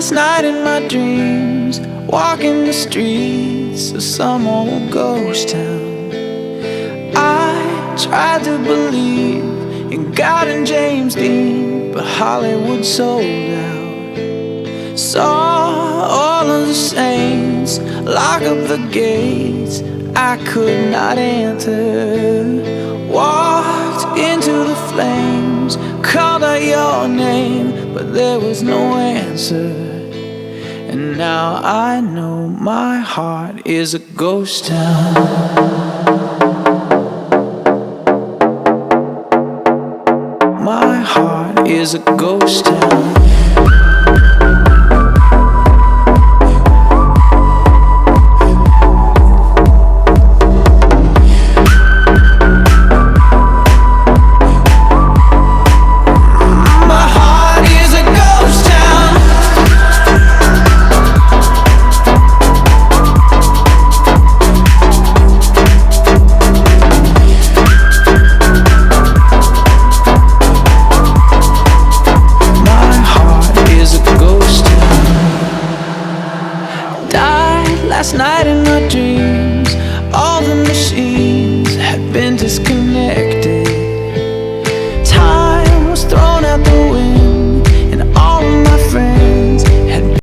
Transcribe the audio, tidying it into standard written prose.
Last night in my dreams, walking the streets of some old ghost town, I tried to believe in God and James Dean, but Hollywood sold out. Saw all of the saints lock up the gates I could not enter. Walked into the flames, called out your name, but there was no answer. And now I know my heart is a ghost town. My heart is a ghost town.